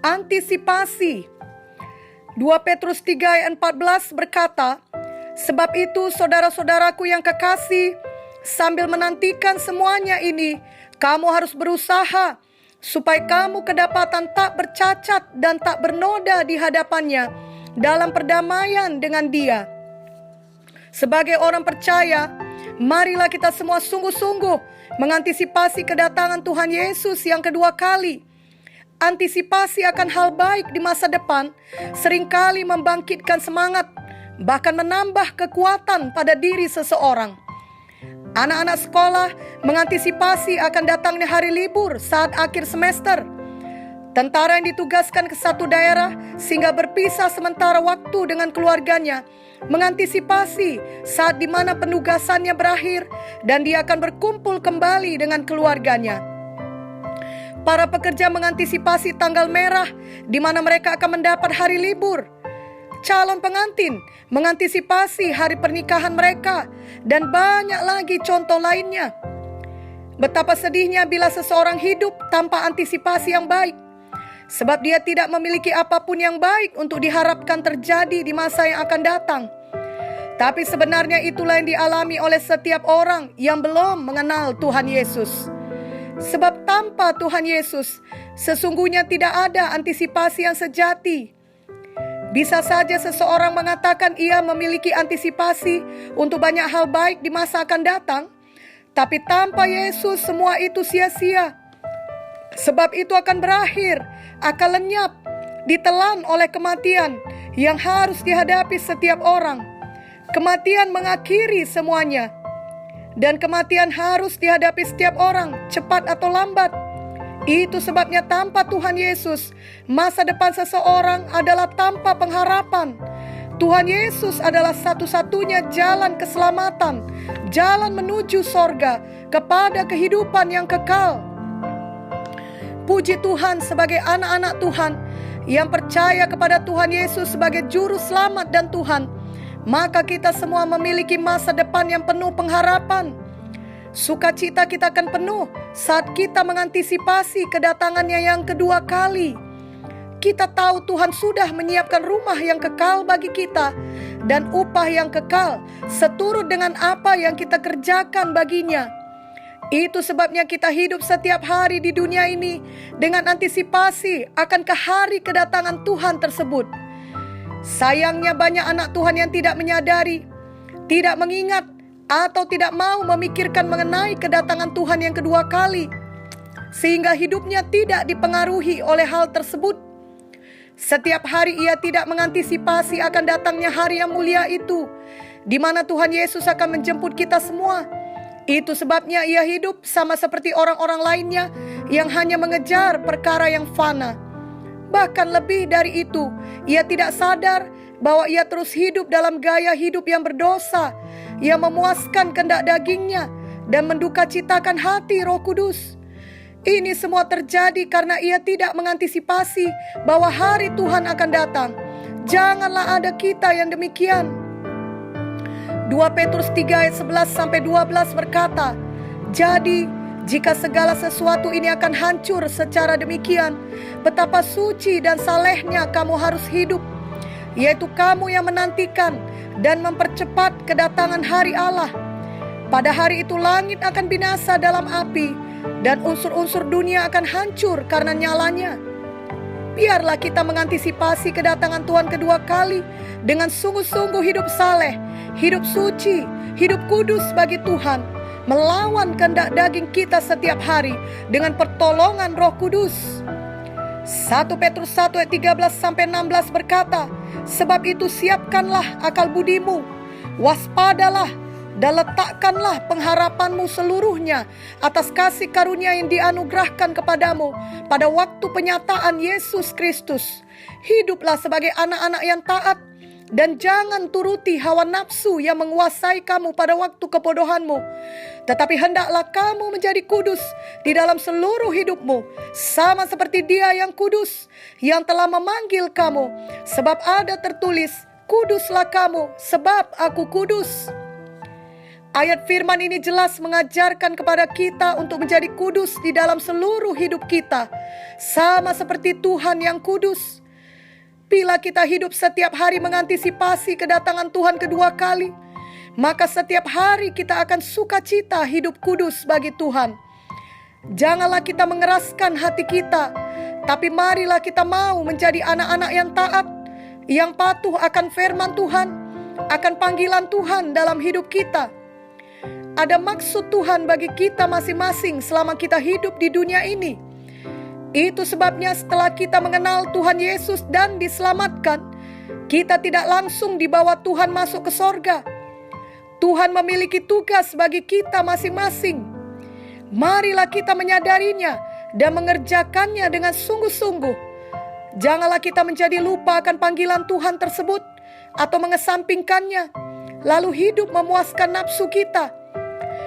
Antisipasi. 2 Petrus 3 ayat 14 berkata, "Sebab itu saudara-saudaraku yang kekasih, sambil menantikan semuanya ini, kamu harus berusaha supaya kamu kedapatan tak bercacat dan tak bernoda di hadapannya dalam perdamaian dengan Dia." Sebagai orang percaya, marilah kita semua sungguh-sungguh mengantisipasi kedatangan Tuhan Yesus yang kedua kali. Antisipasi akan hal baik di masa depan seringkali membangkitkan semangat, bahkan menambah kekuatan pada diri seseorang. Anak-anak sekolah mengantisipasi akan datangnya hari libur saat akhir semester. Tentara yang ditugaskan ke satu daerah sehingga berpisah sementara waktu dengan keluarganya mengantisipasi saat dimana penugasannya berakhir dan dia akan berkumpul kembali dengan keluarganya. Para pekerja mengantisipasi tanggal merah di mana mereka akan mendapat hari libur. Calon pengantin mengantisipasi hari pernikahan mereka dan banyak lagi contoh lainnya. Betapa sedihnya bila seseorang hidup tanpa antisipasi yang baik, sebab dia tidak memiliki apapun yang baik untuk diharapkan terjadi di masa yang akan datang. Tapi sebenarnya itulah yang dialami oleh setiap orang yang belum mengenal Tuhan Yesus. Sebab tanpa Tuhan Yesus, sesungguhnya tidak ada antisipasi yang sejati. Bisa saja seseorang mengatakan ia memiliki antisipasi untuk banyak hal baik di masa akan datang, tapi tanpa Yesus semua itu sia-sia. Sebab itu akan berakhir, akan lenyap, ditelan oleh kematian yang harus dihadapi setiap orang. Kematian mengakhiri semuanya. Dan kematian harus dihadapi setiap orang, cepat atau lambat. Itu sebabnya tanpa Tuhan Yesus, masa depan seseorang adalah tanpa pengharapan. Tuhan Yesus adalah satu-satunya jalan keselamatan, jalan menuju sorga, kepada kehidupan yang kekal. Puji Tuhan sebagai anak-anak Tuhan yang percaya kepada Tuhan Yesus sebagai juru selamat dan Tuhan, maka kita semua memiliki masa depan yang penuh pengharapan. Sukacita kita akan penuh saat kita mengantisipasi kedatangannya yang kedua kali. Kita tahu Tuhan sudah menyiapkan rumah yang kekal bagi kita dan upah yang kekal seturut dengan apa yang kita kerjakan baginya. Itu sebabnya kita hidup setiap hari di dunia ini dengan antisipasi akan hari kedatangan Tuhan tersebut. Sayangnya banyak anak Tuhan yang tidak menyadari, tidak mengingat, atau tidak mau memikirkan mengenai kedatangan Tuhan yang kedua kali, sehingga hidupnya tidak dipengaruhi oleh hal tersebut. Setiap hari ia tidak mengantisipasi akan datangnya hari yang mulia itu, di mana Tuhan Yesus akan menjemput kita semua. Itu sebabnya ia hidup sama seperti orang-orang lainnya yang hanya mengejar perkara yang fana. Bahkan lebih dari itu, ia tidak sadar bahwa ia terus hidup dalam gaya hidup yang berdosa, yang memuaskan kehendak dagingnya dan mendukacitakan hati Roh Kudus. Ini semua terjadi karena ia tidak mengantisipasi bahwa hari Tuhan akan datang. Janganlah ada kita yang demikian. 2 Petrus 3 ayat 11-12 berkata, "Jadi jika segala sesuatu ini akan hancur secara demikian, betapa suci dan salehnya kamu harus hidup, yaitu kamu yang menantikan dan mempercepat kedatangan hari Allah. Pada hari itu langit akan binasa dalam api, dan unsur-unsur dunia akan hancur karena nyalanya." Biarlah kita mengantisipasi kedatangan Tuhan kedua kali dengan sungguh-sungguh hidup saleh, hidup suci, hidup kudus bagi Tuhan, melawan kehendak daging kita setiap hari dengan pertolongan Roh Kudus. 1 Petrus 1 ayat 13-16 berkata, "Sebab itu siapkanlah akal budimu, waspadalah dan letakkanlah pengharapanmu seluruhnya atas kasih karunia yang dianugerahkan kepadamu pada waktu penyataan Yesus Kristus. Hiduplah sebagai anak-anak yang taat dan jangan turuti hawa nafsu yang menguasai kamu pada waktu kebodohanmu. Tetapi hendaklah kamu menjadi kudus di dalam seluruh hidupmu, sama seperti Dia yang kudus, yang telah memanggil kamu. Sebab ada tertulis, kuduslah kamu, sebab aku kudus." Ayat firman ini jelas mengajarkan kepada kita untuk menjadi kudus di dalam seluruh hidup kita, sama seperti Tuhan yang kudus. Bila kita hidup setiap hari mengantisipasi kedatangan Tuhan kedua kali, maka setiap hari kita akan sukacita hidup kudus bagi Tuhan. Janganlah kita mengeraskan hati kita, tapi marilah kita mau menjadi anak-anak yang taat, yang patuh akan firman Tuhan, akan panggilan Tuhan dalam hidup kita. Ada maksud Tuhan bagi kita masing-masing selama kita hidup di dunia ini. Itu sebabnya setelah kita mengenal Tuhan Yesus dan diselamatkan, kita tidak langsung dibawa Tuhan masuk ke sorga. Tuhan memiliki tugas bagi kita masing-masing. Marilah kita menyadarinya dan mengerjakannya dengan sungguh-sungguh. Janganlah kita menjadi lupa akan panggilan Tuhan tersebut atau mengesampingkannya, lalu hidup memuaskan nafsu kita.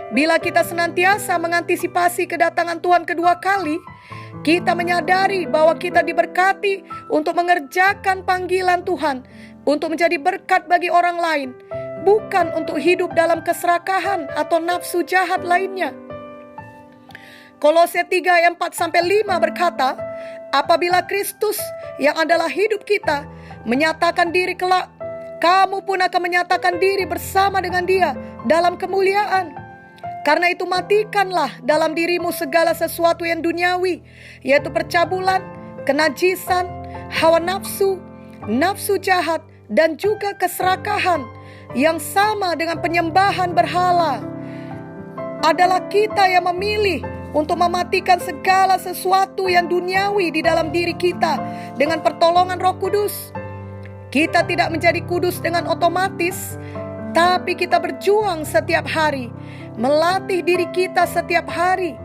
Bila kita senantiasa mengantisipasi kedatangan Tuhan kedua kali, kita menyadari bahwa kita diberkati untuk mengerjakan panggilan Tuhan, untuk menjadi berkat bagi orang lain, bukan untuk hidup dalam keserakahan atau nafsu jahat lainnya. Kolose 3 ayat 4-5 berkata, apabila Kristus yang adalah hidup kita menyatakan diri kelak, kamu pun akan menyatakan diri bersama dengan Dia dalam kemuliaan. Karena itu matikanlah dalam dirimu segala sesuatu yang duniawi, yaitu percabulan, kenajisan, hawa nafsu, nafsu jahat, dan juga keserakahan yang sama dengan penyembahan berhala. Adalah kita yang memilih untuk mematikan segala sesuatu yang duniawi di dalam diri kita dengan pertolongan Roh Kudus. Kita tidak menjadi kudus dengan otomatis, tapi kita berjuang setiap hari, melatih diri kita setiap hari,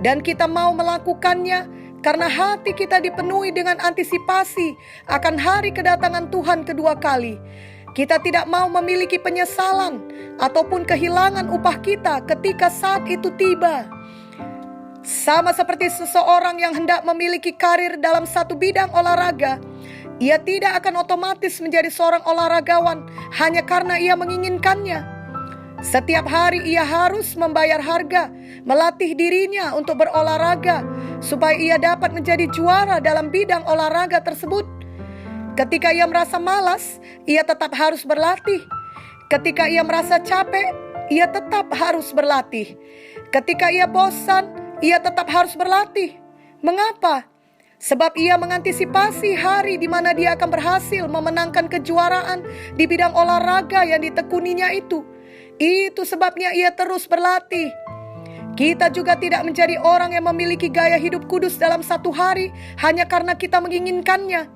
dan kita mau melakukannya karena hati kita dipenuhi dengan antisipasi akan hari kedatangan Tuhan kedua kali. Kita tidak mau memiliki penyesalan ataupun kehilangan upah kita ketika saat itu tiba. Sama seperti seseorang yang hendak memiliki karir dalam satu bidang olahraga, ia tidak akan otomatis menjadi seorang olahragawan hanya karena ia menginginkannya. Setiap hari ia harus membayar harga, melatih dirinya untuk berolahraga, supaya ia dapat menjadi juara dalam bidang olahraga tersebut. Ketika ia merasa malas, ia tetap harus berlatih. Ketika ia merasa capek, ia tetap harus berlatih. Ketika ia bosan, ia tetap harus berlatih. Mengapa? Sebab ia mengantisipasi hari di mana dia akan berhasil memenangkan kejuaraan di bidang olahraga yang ditekuninya itu. Itu sebabnya ia terus berlatih. Kita juga tidak menjadi orang yang memiliki gaya hidup kudus dalam satu hari hanya karena kita menginginkannya.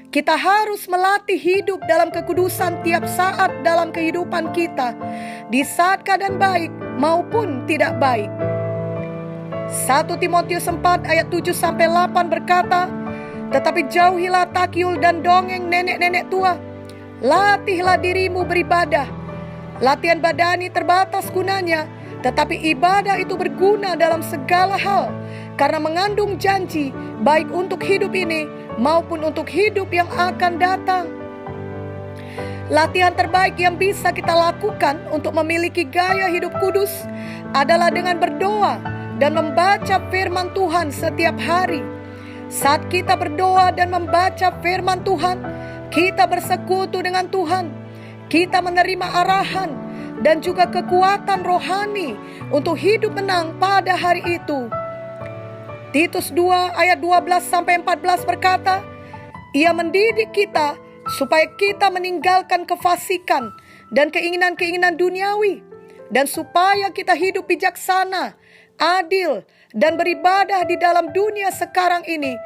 Kita harus melatih hidup dalam kekudusan tiap saat dalam kehidupan kita, di saat keadaan baik maupun tidak baik. 1 Timotius 4 ayat 7-8 berkata, tetapi jauhilah takyul dan dongeng nenek-nenek tua. Latihlah dirimu beribadah. Latihan badani terbatas gunanya, tetapi ibadah itu berguna dalam segala hal, karena mengandung janji baik untuk hidup ini maupun untuk hidup yang akan datang. Latihan terbaik yang bisa kita lakukan untuk memiliki gaya hidup kudus adalah dengan berdoa dan membaca firman Tuhan setiap hari. Saat kita berdoa dan membaca firman Tuhan, kita bersekutu dengan Tuhan. Kita menerima arahan dan juga kekuatan rohani untuk hidup menang pada hari itu. Titus 2 ayat 12-14 berkata, ia mendidik kita supaya kita meninggalkan kefasikan dan keinginan-keinginan duniawi, dan supaya kita hidup bijaksana, adil, dan beribadah di dalam dunia sekarang ini,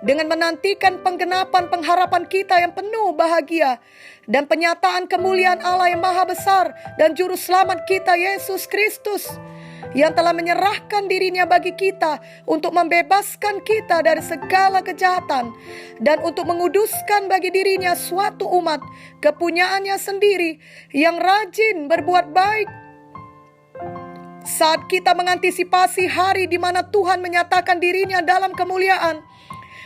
dengan menantikan penggenapan pengharapan kita yang penuh bahagia dan penyataan kemuliaan Allah yang maha besar dan juru selamat kita Yesus Kristus, yang telah menyerahkan dirinya bagi kita untuk membebaskan kita dari segala kejahatan dan untuk menguduskan bagi dirinya suatu umat kepunyaannya sendiri yang rajin berbuat baik. Saat kita mengantisipasi hari di mana Tuhan menyatakan dirinya dalam kemuliaan,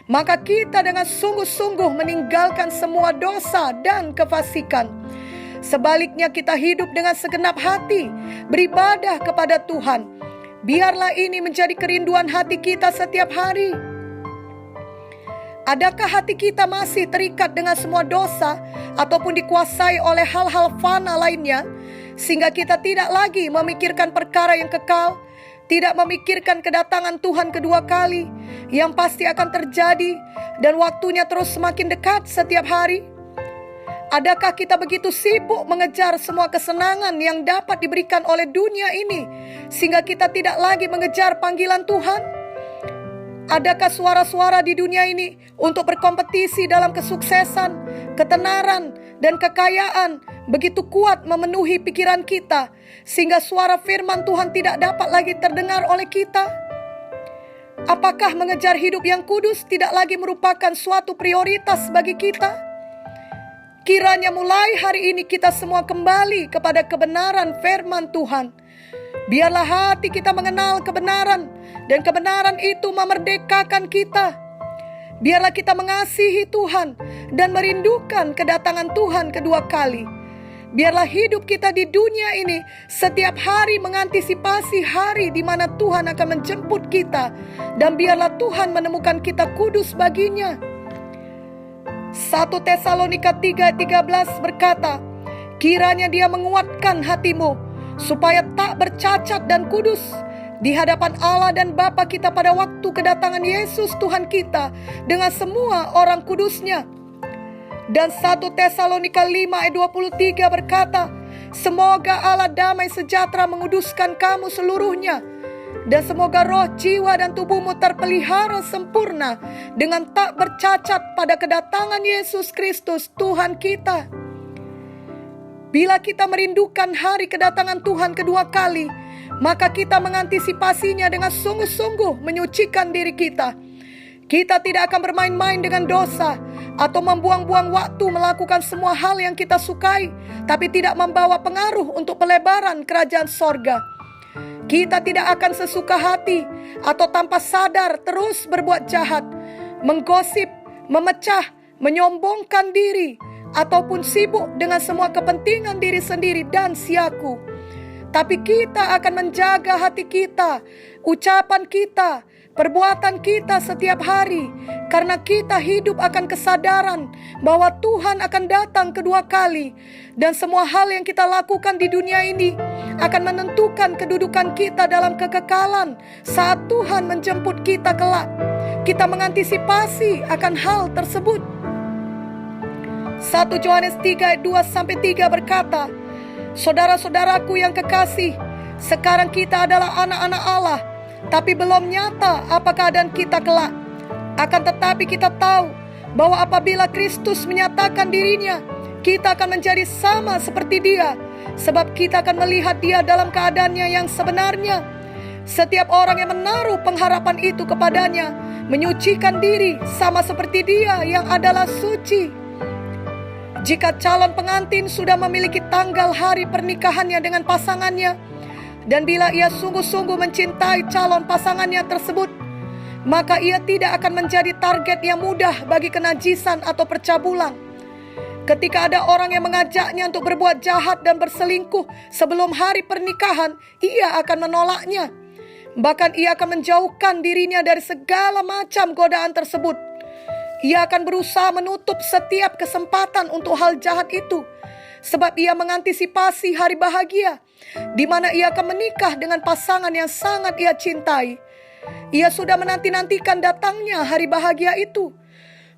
maka kita dengan sungguh-sungguh meninggalkan semua dosa dan kefasikan. Sebaliknya kita hidup dengan segenap hati, beribadah kepada Tuhan. Biarlah ini menjadi kerinduan hati kita setiap hari. Adakah hati kita masih terikat dengan semua dosa ataupun dikuasai oleh hal-hal fana lainnya, sehingga kita tidak lagi memikirkan perkara yang kekal, tidak memikirkan kedatangan Tuhan kedua kali yang pasti akan terjadi dan waktunya terus semakin dekat setiap hari? Adakah kita begitu sibuk mengejar semua kesenangan yang dapat diberikan oleh dunia ini, sehingga kita tidak lagi mengejar panggilan Tuhan? Adakah suara-suara di dunia ini untuk berkompetisi dalam kesuksesan, ketenaran, dan kekayaan begitu kuat memenuhi pikiran kita, sehingga suara firman Tuhan tidak dapat lagi terdengar oleh kita? Apakah mengejar hidup yang kudus tidak lagi merupakan suatu prioritas bagi kita? Kiranya mulai hari ini kita semua kembali kepada kebenaran firman Tuhan. Biarlah hati kita mengenal kebenaran, dan kebenaran itu memerdekakan kita. Biarlah kita mengasihi Tuhan dan merindukan kedatangan Tuhan kedua kali. Biarlah hidup kita di dunia ini setiap hari mengantisipasi hari di mana Tuhan akan menjemput kita, dan biarlah Tuhan menemukan kita kudus baginya. 1 Tesalonika 3:13 berkata, kiranya Dia menguatkan hatimu supaya tak bercacat dan kudus di hadapan Allah dan Bapa kita pada waktu kedatangan Yesus Tuhan kita dengan semua orang kudusnya. Dan 1 Tesalonika 5:23 berkata, semoga Allah damai sejahtera menguduskan kamu seluruhnya, dan semoga roh, jiwa, dan tubuhmu terpelihara sempurna dengan tak bercacat pada kedatangan Yesus Kristus Tuhan kita. Bila kita merindukan hari kedatangan Tuhan kedua kali, maka kita mengantisipasinya dengan sungguh-sungguh menyucikan diri kita. Kita tidak akan bermain-main dengan dosa atau membuang-buang waktu melakukan semua hal yang kita sukai, tapi tidak membawa pengaruh untuk pelebaran kerajaan sorga. Kita tidak akan sesuka hati atau tanpa sadar terus berbuat jahat, menggosip, memecah, menyombongkan diri, ataupun sibuk dengan semua kepentingan diri sendiri dan siaku. Tapi kita akan menjaga hati kita, ucapan kita, perbuatan kita setiap hari, karena kita hidup akan kesadaran bahwa Tuhan akan datang kedua kali, dan semua hal yang kita lakukan di dunia ini akan menentukan kedudukan kita dalam kekekalan saat Tuhan menjemput kita kelak. Kita mengantisipasi akan hal tersebut. 1 Yohanes 3:2-3 berkata, saudara-saudaraku yang kekasih, sekarang kita adalah anak-anak Allah, tapi belum nyata apa keadaan kita kelak. Akan tetapi kita tahu bahwa apabila Kristus menyatakan dirinya, kita akan menjadi sama seperti Dia, sebab kita akan melihat Dia dalam keadaannya yang sebenarnya. Setiap orang yang menaruh pengharapan itu kepadanya menyucikan diri sama seperti Dia yang adalah suci. Jika calon pengantin sudah memiliki tanggal hari pernikahannya dengan pasangannya, dan bila ia sungguh-sungguh mencintai calon pasangannya tersebut, maka ia tidak akan menjadi target yang mudah bagi kenajisan atau percabulan. Ketika ada orang yang mengajaknya untuk berbuat jahat dan berselingkuh sebelum hari pernikahan, ia akan menolaknya. Bahkan ia akan menjauhkan dirinya dari segala macam godaan tersebut. Ia akan berusaha menutup setiap kesempatan untuk hal jahat itu, sebab ia mengantisipasi hari bahagia, di mana ia akan menikah dengan pasangan yang sangat ia cintai. Ia sudah menanti-nantikan datangnya hari bahagia itu.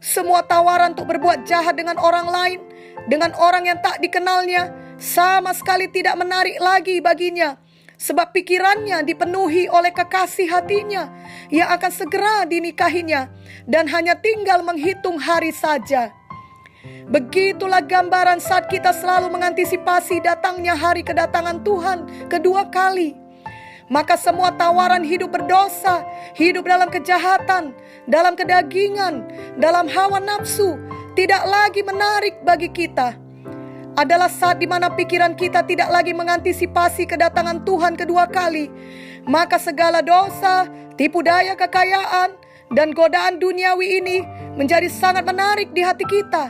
Semua tawaran untuk berbuat jahat dengan orang lain, dengan orang yang tak dikenalnya, sama sekali tidak menarik lagi baginya, sebab pikirannya dipenuhi oleh kekasih hatinya yang akan segera dinikahinya, dan hanya tinggal menghitung hari saja. Begitulah gambaran saat kita selalu mengantisipasi datangnya hari kedatangan Tuhan kedua kali. Maka semua tawaran hidup berdosa, hidup dalam kejahatan, dalam kedagingan, dalam hawa nafsu, tidak lagi menarik bagi kita. Adalah saat di mana pikiran kita tidak lagi mengantisipasi kedatangan Tuhan kedua kali. Maka segala dosa, tipu daya kekayaan, dan godaan duniawi ini menjadi sangat menarik di hati kita.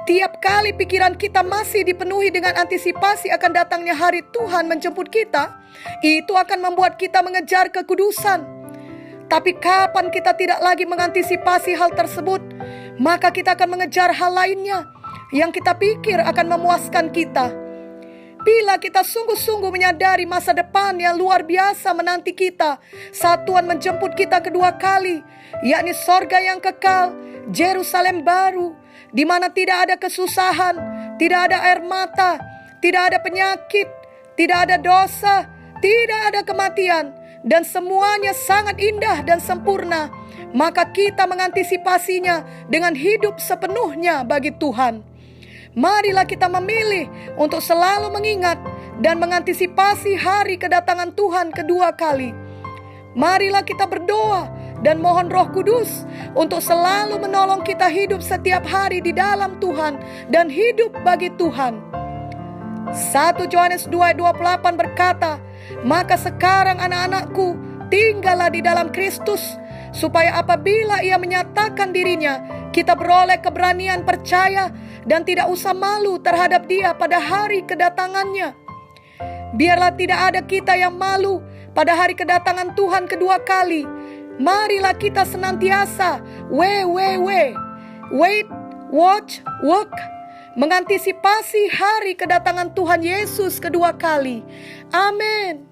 Tiap kali pikiran kita masih dipenuhi dengan antisipasi akan datangnya hari Tuhan menjemput kita, itu akan membuat kita mengejar kekudusan. Tapi kapan kita tidak lagi mengantisipasi hal tersebut, maka kita akan mengejar hal lainnya yang kita pikir akan memuaskan kita. Bila kita sungguh-sungguh menyadari masa depan yang luar biasa menanti kita saat Tuhan menjemput kita kedua kali, yakni sorga yang kekal, Yerusalem baru, di mana tidak ada kesusahan, tidak ada air mata, tidak ada penyakit, tidak ada dosa, tidak ada kematian, dan semuanya sangat indah dan sempurna, maka kita mengantisipasinya dengan hidup sepenuhnya bagi Tuhan. Marilah kita memilih untuk selalu mengingat dan mengantisipasi hari kedatangan Tuhan kedua kali. Marilah kita berdoa dan mohon Roh Kudus untuk selalu menolong kita hidup setiap hari di dalam Tuhan dan hidup bagi Tuhan. 1 Yohanes 2:28 berkata, "Maka sekarang anak-anakku, tinggallah di dalam Kristus, supaya apabila Ia menyatakan dirinya, kita beroleh keberanian percaya dan tidak usah malu terhadap Dia pada hari kedatangannya." Biarlah tidak ada kita yang malu pada hari kedatangan Tuhan kedua kali. Marilah kita senantiasa wait, watch, work, mengantisipasi hari kedatangan Tuhan Yesus kedua kali. Amin.